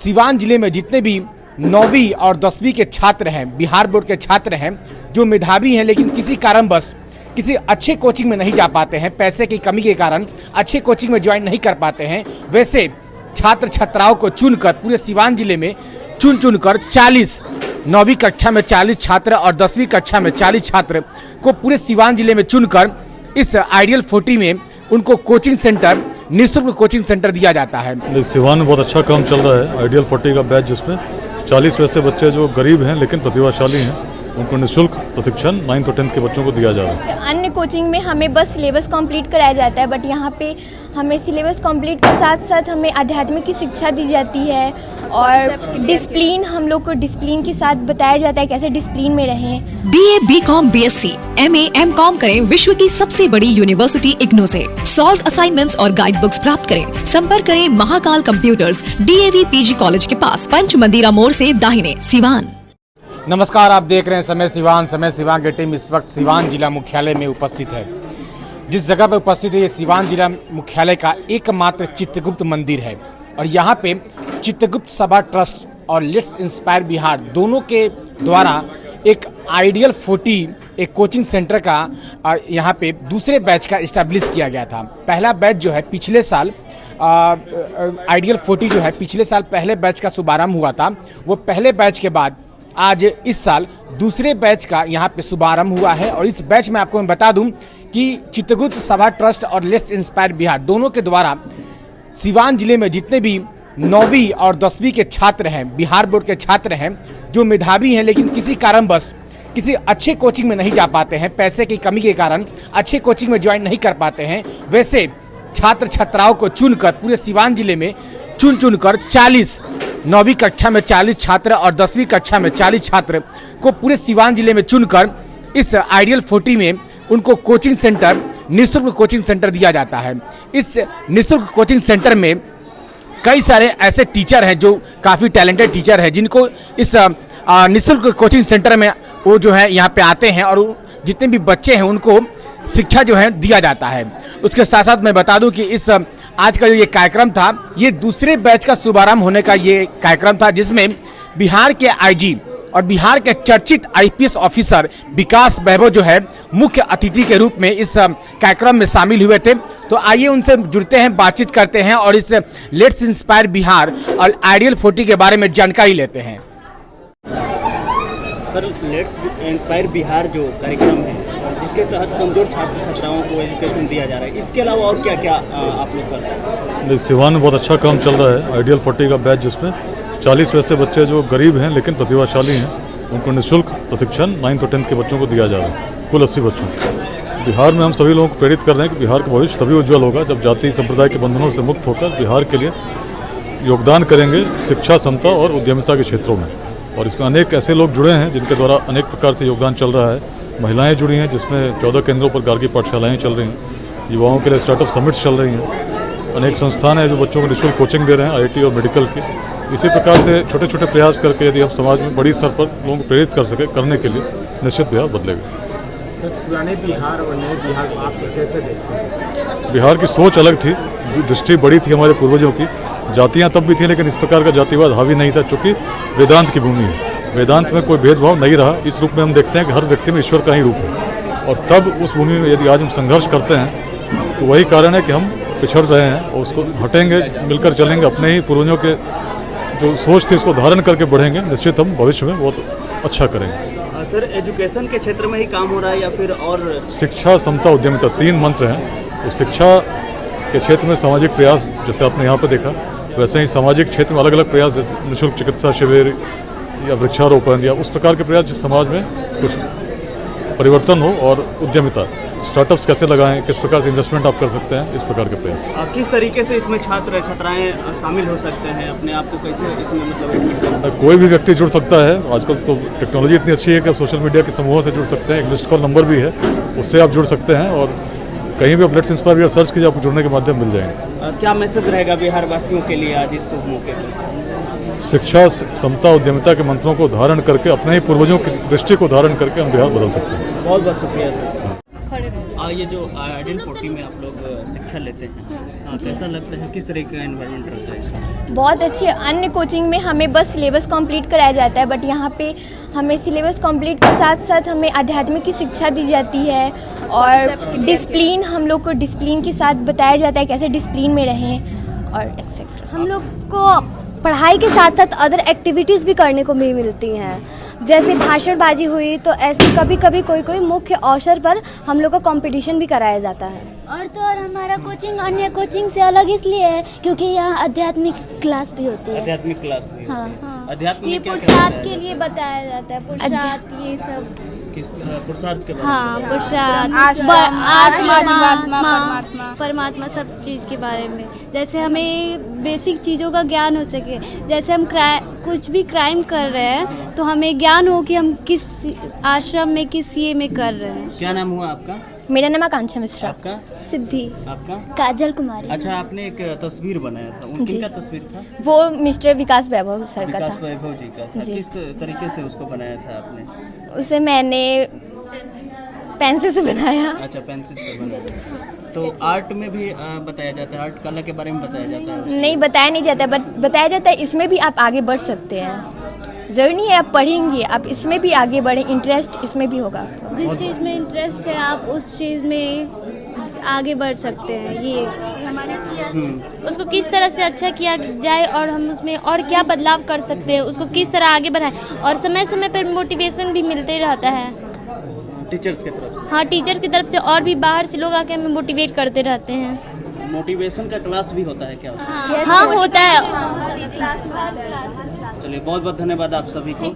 सिवान जिले में जितने भी 9वीं और 10वीं के छात्र हैं, बिहार बोर्ड के छात्र हैं, जो मेधावी हैं लेकिन किसी कारणवश किसी अच्छे कोचिंग में नहीं जा पाते हैं, पैसे की कमी के कारण अच्छे कोचिंग में ज्वाइन नहीं कर पाते हैं, वैसे छात्र छात्राओं को चुनकर पूरे सिवान जिले में चुनकर 40 9वीं कक्षा में 40 छात्र और 10वीं कक्षा में 40 छात्र को पूरे सिवान जिले में चुनकर इस आइडियल 40 में उनको कोचिंग सेंटर, निःशुल्क कोचिंग सेंटर दिया जाता है। सिवान में बहुत अच्छा काम चल रहा है। आइडियल 40 का बैच, जिसमें 40 वैसे बच्चे जो गरीब हैं लेकिन प्रतिभाशाली हैं, उनको निःशुल्क प्रशिक्षण 9th और 10th के बच्चों को दिया जा रहा है। अन्य कोचिंग में हमें बस सिलेबस कंप्लीट कराया जाता है, बट यहाँ पे हमें सिलेबस कंप्लीट के साथ साथ हमें आध्यात्मिक की शिक्षा दी जाती है और डिसिप्लिन, हम लोग को डिसिप्लिन के साथ बताया जाता है कैसे डिसिप्लिन में रहें। BA, BCom, BSc, MA, MCom करें विश्व की सबसे बड़ी यूनिवर्सिटी इग्नू से। सॉल्व असाइनमेंट्स और गाइड बुक्स प्राप्त करें। संपर्क करें Mahakal computers, DAV PG college के पास, पंच मंदिरा मोड़ से दाहिने, सिवान। नमस्कार, आप देख रहे हैं समय सिवान की टीम इस वक्त सिवान जिला मुख्यालय में उपस्थित है। जिस जगह पर उपस्थित है ये सिवान जिला मुख्यालय का एकमात्र चित्रगुप्त मंदिर है और यहाँ पे चित्रगुप्त सभा ट्रस्ट और लेट्स इंस्पायर बिहार दोनों के द्वारा एक आइडियल 40 एक कोचिंग सेंटर का यहाँ पे दूसरे बैच का इस्टेब्लिश किया गया था। पहला बैच जो है पिछले साल आइडियल 40 जो है पिछले साल पहले बैच का शुभारंभ हुआ था। वो पहले बैच के बाद आज इस साल दूसरे बैच का यहाँ पे शुभारंभ हुआ है और इस बैच में आपको मैं बता दूं कि चित्रगुप्त सभा ट्रस्ट और लेट्स इंस्पायर बिहार दोनों के द्वारा सिवान जिले में जितने भी 9वीं और 10वीं के छात्र हैं, बिहार बोर्ड के छात्र हैं, जो मेधावी हैं लेकिन किसी कारणवश किसी अच्छे कोचिंग में नहीं जा पाते हैं, पैसे की कमी के कारण अच्छे कोचिंग में ज्वाइन नहीं कर पाते हैं, वैसे छात्र छात्राओं को चुनकर पूरे सिवान जिले में चुनकर 40 9वीं कक्षा में 40 छात्र और 10वीं कक्षा में 40 छात्र को पूरे सिवान जिले में चुनकर इस आइडियल 40 में उनको कोचिंग सेंटर, निःशुल्क कोचिंग सेंटर दिया जाता है। इस निःशुल्क कोचिंग सेंटर में कई सारे ऐसे टीचर हैं जो काफ़ी टैलेंटेड टीचर हैं, जिनको इस निःशुल्क कोचिंग सेंटर में वो जो है यहाँ पे आते हैं और जितने भी बच्चे हैं उनको शिक्षा जो है दिया जाता है। उसके साथ साथ मैं बता दूं कि इस आज का जो ये कार्यक्रम था, ये दूसरे बैच का शुभारंभ होने का ये कार्यक्रम था, जिसमें बिहार के IG और बिहार के चर्चित IPS ऑफिसर विकास वैभव जो है मुख्य अतिथि के रूप में इस कार्यक्रम में शामिल हुए थे। तो आइए उनसे जुड़ते हैं, बातचीत करते हैं और इस लेट्स इंस्पायर बिहार और आइडियल 40 के बारे में जानकारी लेते हैं। सर, लेट्स इंस्पायर बिहार जो कार्यक्रम है जिसके तहत कमजोर छात्र छात्राओं को एजुकेशन दिया जा रहा है, इसके अलावा और क्या क्या आप लोग कर रहे हैं? सिवान में बहुत अच्छा काम चल रहा है। आइडियल 40 का बैच, जिसमें 40 वैसे बच्चे जो गरीब हैं लेकिन प्रतिभाशाली हैं, उनको निःशुल्क प्रशिक्षण 9th और 10th के बच्चों को दिया जा रहा है। कुल 80 बच्चों। बिहार में हम सभी लोगों को प्रेरित कर रहे हैं कि बिहार का भविष्य तभी उज्जवल होगा जब जाति संप्रदाय के बंधनों से मुक्त होकर बिहार के लिए योगदान करेंगे शिक्षा, समता और उद्यमिता के क्षेत्रों में। और इसमें अनेक ऐसे लोग जुड़े हैं जिनके द्वारा अनेक प्रकार से योगदान चल रहा है। महिलाएं जुड़ी हैं, जिसमें 14 केंद्रों पर गार्गी पाठशालाएं चल रही हैं। युवाओं के लिए स्टार्टअप समिट्स चल रही हैं। अनेक संस्थान हैं जो बच्चों को निःशुल्क कोचिंग दे रहे हैं, IIT और मेडिकल की। इसी प्रकार से छोटे छोटे प्रयास करके यदि हम समाज में बड़ी स्तर पर लोगों को प्रेरित कर सके करने के लिए, निश्चित बिहार बदलेगा। पुराने बिहार और नए बिहार को आप कैसे देखते हैं? बिहार की सोच अलग थी, दृष्टि बड़ी थी हमारे पूर्वजों की। जातियाँ तब भी थी लेकिन इस प्रकार का जातिवाद हावी नहीं था, चूँकि वेदांत की भूमि है। वेदांत में कोई भेदभाव नहीं रहा। इस रूप में हम देखते हैं कि हर व्यक्ति में ईश्वर का ही रूप है और तब उस भूमि में यदि आज हम संघर्ष करते हैं तो वही कारण है कि हम पिछड़ रहे हैं और उसको हटेंगे, मिलकर चलेंगे, अपने ही पूर्वजों के जो सोच थी उसको धारण करके बढ़ेंगे, निश्चित हम भविष्य में बहुत अच्छा करेंगे। सर, एजुकेशन के क्षेत्र में ही काम हो रहा है या फिर और? शिक्षा, समता, उद्यमिता 3 मंत्र हैं। तो शिक्षा के क्षेत्र में सामाजिक प्रयास, जैसे आपने यहाँ पर देखा, वैसे ही सामाजिक क्षेत्र में अलग अलग प्रयास, जैसे निःशुल्क चिकित्सा शिविर या वृक्षारोपण या उस प्रकार के प्रयास जिस समाज में कुछ परिवर्तन हो, और उद्यमिता, स्टार्टअप्स कैसे लगाएं, किस प्रकार से इन्वेस्टमेंट आप कर सकते हैं, इस प्रकार के प्रयास। किस तरीके से इसमें छात्र छात्राएं शामिल हो सकते हैं? अपने आप को कैसे इसमें मतलब कोई भी व्यक्ति जुड़ सकता है। आजकल तो टेक्नोलॉजी इतनी अच्छी है कि आप सोशल मीडिया के समूहों से जुड़ सकते हैं। एक मिस्ड कॉल नंबर भी है, उससे आप जुड़ सकते हैं और कहीं भी आप लेट्स इंस्पायर बिहार सर्च कीजिए, आपको जुड़ने के माध्यम मिल जाएंगे। क्या मैसेज रहेगा बिहार वासियों के लिए आज इस शुभ मौके पर? शिक्षा, समता, उद्यमिता के मंत्रों को धारण करके, अपने ही पूर्वजों की दृष्टि को धारण करके हम बिहार बदल सकते हैं। बहुत बहुत शुक्रिया सर। ये जो आइडियल 40 में आप लोग शिक्षा लेते हैं, कैसा लगता है, किस तरह का एनवायरनमेंट रहता है? बहुत अच्छी। अन्य कोचिंग में हमें बस सिलेबस कंप्लीट कराया जाता है, बट यहाँ पे हमें सिलेबस कंप्लीट के साथ साथ हमें आध्यात्मिक की शिक्षा दी जाती है और डिसिप्लिन, हम लोग को डिसिप्लिन के साथ बताया जाता है कैसे डिसिप्लिन में रहें और एक्सेट्रा। हम लोग को पढ़ाई के साथ साथ अदर एक्टिविटीज़ भी करने को भी मिलती हैं, जैसे भाषणबाजी हुई, तो ऐसे कभी कभी कोई मुख्य अवसर पर हम लोग का कंपटीशन भी कराया जाता है। और तो और हमारा कोचिंग अन्य कोचिंग से अलग इसलिए है क्योंकि यहाँ आध्यात्मिक क्लास भी होती है। आध्यात्मिक क्लास भी हाँ, होती है। अध्यात्म ये में क्या क्या पुरुषार्थ होता के है? लिए बताया जाता है, पुरुषार्थ ये सब। किस पुरुषार्थ के बारे में? हाँ, पुरुषार्थ, परमात्मा सब चीज़ के बारे में, जैसे हमें बेसिक चीज़ों का ज्ञान हो सके। जैसे हम कुछ भी क्राइम कर रहे हैं तो हमें ज्ञान हो कि हम किस आश्रम में, किस ये में कर रहे हैं। क्या नाम हुआ आपका? मेरा नाम आकांक्षा मिश्रा। आपका? सिद्धि। आपका? काजल कुमारी। अच्छा, आपने एक तस्वीर बनाया था, उनकी क्या तस्वीर था? वो मिस्टर विकास वैभव सर का विकास था। वैभव जी का था। जी। किस तरीके से उसको बनाया था आपने? उसे मैंने पेंसिल से बनाया। अच्छा, पेंसिल से बनाया। तो आर्ट में भी बताया जाता है, आर्ट कला के बारे में बताया जाता है उसमें? नहीं बताया नहीं जाता, बट बताया जाता है इसमें भी आप आगे बढ़ सकते हैं। जरूरी नहीं है आप पढ़ेंगे, आप इसमें भी आगे बढ़े, इंटरेस्ट इसमें भी होगा आपका। जिस चीज़ में इंटरेस्ट है आप उस चीज़ में आगे बढ़ सकते हैं। ये उसको किस तरह से अच्छा किया जाए और हम उसमें और क्या बदलाव कर सकते हैं, उसको किस तरह आगे बढ़ाएं, और समय समय पर मोटिवेशन भी मिलते रहता है टीचर्स की तरफ से। हाँ, टीचर्स की तरफ से, और भी बाहर से लोग आके हमें मोटिवेट करते रहते हैं। मोटिवेशन का क्लास भी होता है क्या? हाँ, होता है। चलिए, बहुत बहुत धन्यवाद आप सभी को।